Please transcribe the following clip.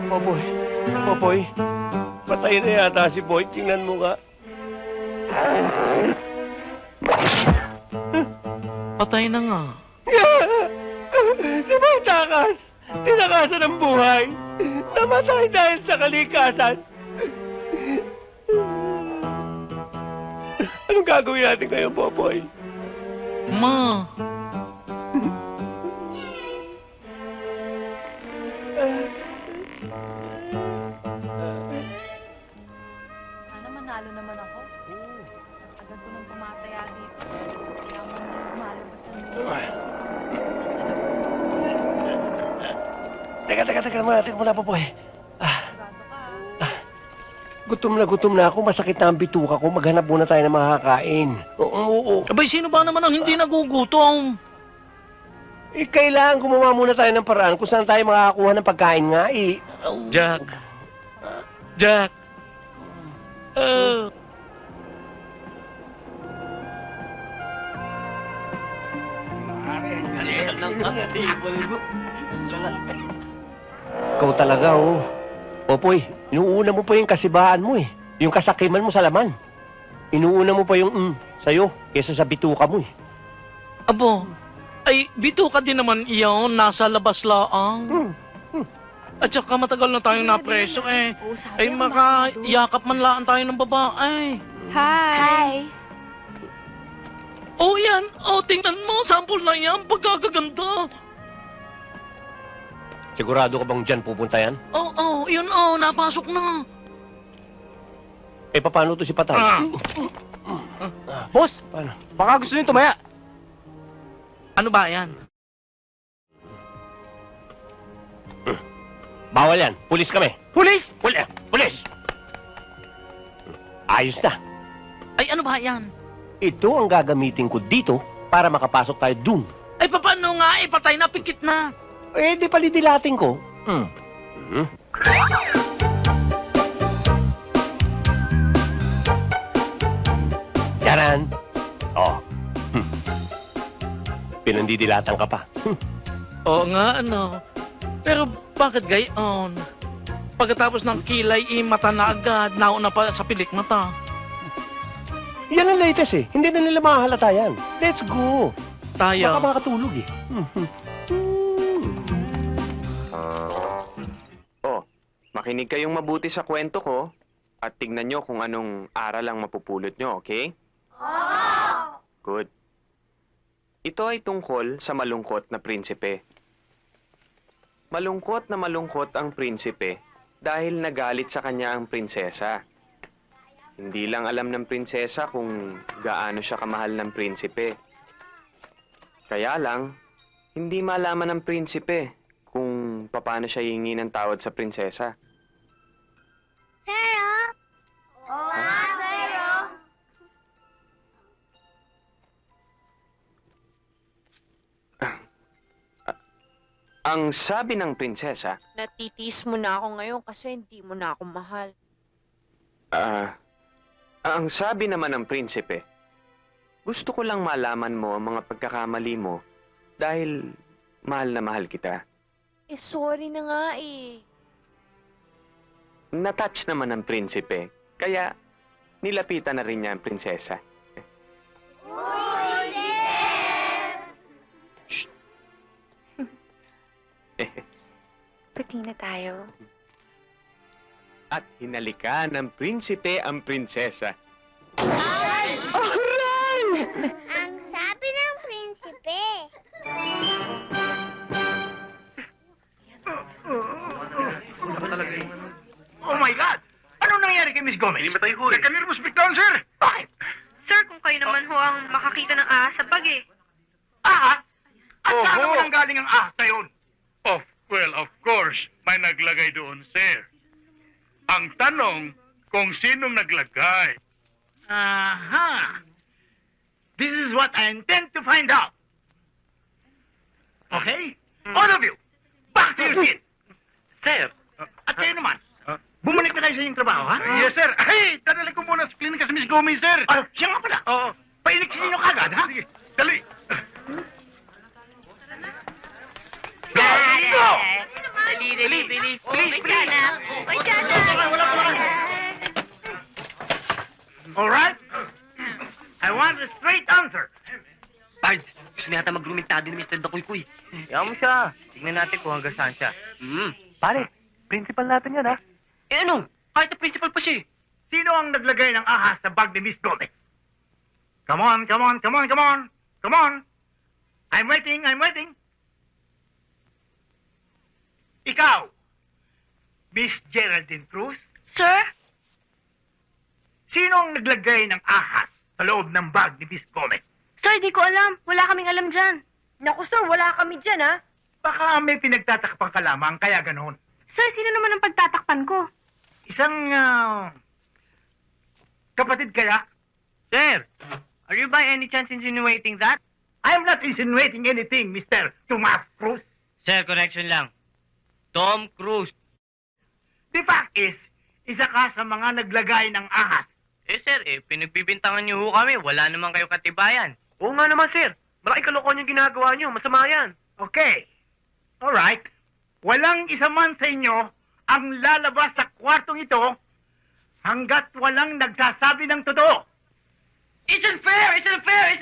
Popoy, Popoy, patay na yata si Boy. Tingnan mo nga. Patay na nga. Si Boy Takas, tinakasan ng buhay. Namatay dahil sa kalikasan. Anong gagawin natin ngayon, Popoy? Ma, Sana manalo naman ako. Agad ko nang tumataya dito. Kaya man nang lumalabas ng Teka muna, Popoy. sigurado ka. Gutom na ako. Masakit na ang bituka ko. Maghanap muna tayo ng makakain. Oo. abay, sino ba naman ang hindi nagugutom? Kailangan gumawa muna tayo ng paraan kung saan tayo makakakuha ng pagkain nga, eh. Jack. Jack. Ikaw talaga, oh. Popoy, inuuna mo pa yung kasibaan mo, eh. Yung kasakiman mo sa laman. Inuuna mo pa yung sa'yo, kesa sa bituka mo, eh. Abo, ay, bito ka din naman iyon, nasa labas laang. At saka matagal na tayong napreso eh. Ay, makayakap man laan tayo ng babae. Hi! Oh, yan. Oh, tingnan mo. Sample na yan. Pagkagaganda. Sigurado ka bang dyan pupunta yan? Oh, yun. Oh, napasok na. Eh, paano to si Patay? Boss, Paano? baka gusto niyo tumaya. Ano ba yan? Bawal yan. Pulis kami. Pulis! Pulis! Ayos na. Ay, ano ba yan? Ito ang gagamitin ko dito para makapasok tayo dun. Ay, paano nga? Eh, patay na, pikit na. Eh, di palidilatin ko. Yaran. Oh. Pinandidilatan ka pa. Oo nga, ano. Pero bakit gayon? Pagkatapos ng kilay, mata na agad. Nauna pa sa pilik mata. Yan ang latest eh. Hindi na nila makahalata yan. Let's go. Tayo. Baka makatulog eh. Oh, makinig kayong mabuti sa kwento ko at tignan nyo kung anong aral ang mapupulot nyo, okay? Good. Ito ay tungkol sa malungkot na prinsipe. Malungkot na malungkot ang prinsipe dahil nagalit sa kanya ang prinsesa. Hindi lang alam ng prinsesa kung gaano siya kamahal ng prinsipe. Kaya lang, hindi malaman ng prinsipe kung paano siya hihingi ng tawad sa prinsesa. Sarah? Oo nga, Sarah. Ang sabi ng prinsesa, Natitiis mo na ako ngayon kasi hindi mo na ako mahal. ang sabi naman ng prinsipe, gusto ko lang malaman mo ang mga pagkakamali mo dahil mahal na mahal kita. Eh, sorry na nga eh. Na-touch naman ng prinsipe, kaya nilapitan na rin niya ang prinsesa. Pati na tayo. At hinalikan ng prinsipe ang prinsesa. Ang sabi ng prinsipe. Oh my God! Anong nangyari kay Miss Gomez? Hindi matay ho eh. Kanina mo speak-down, sir! Bakit? Sir, kung kayo naman ho ang makakita ng ahas sa bag eh. At saan naman ang galing ang na yun? Of course, may naglagay doon, sir. Ang tanong, kung sinong naglagay. Aha! This is what I intend to find out. Okay? All of you, back to your seat. Sir. At kayo naman, bumalik na kayo sa inyong trabaho, ha? Yes, sir. Ay, dadali ko muna sa klinika si Miss Gomez, sir. Siya nga pala. Oo. Pailiksin nyo kagad, ha? Sige, dali. Please, please, please. All right? I want a straight answer. Pards, gusto niya yata magrumitado ni Mr. Dakuy-Kuy. Yaman mo siya. Tingnan natin kung hanggang saan siya. Pare, principal natin yan, ha? Eh ano? Kahit na principal pa siya. Sino ang naglagay ng ahas sa bag ni Miss Gomez? Come on, come on, come on, come on. Come on. I'm waiting, I'm waiting. Ikaw, Miss Geraldine Cruz, Sir? sino ang naglagay ng ahas sa loob ng bag ni Miss Gomez? Sir, di ko alam. Wala kaming alam dyan. Naku sir, wala kami dyan ha. Baka may pinagtatakpan ka lamang, kaya ganoon. Sir, sino naman ang pagtatakpan ko? Isang kapatid kaya? Sir, are you by any chance insinuating that? I'm not insinuating anything, Mr. Tomas Cruz. Sir, correction lang. Tom Cruise. The fact is, isa ka sa mga naglagay ng ahas. Eh sir, pinagbibintangan niyo ho kami. Wala naman kayo katibayan. Oo nga naman sir. Malaking kalokohan yung ginagawa niyo. Masama yan. Okay. Alright. Walang isa man sa inyo ang lalabas sa kwartong ito hanggat walang nagsasabi ng totoo. It's unfair! It's unfair! It's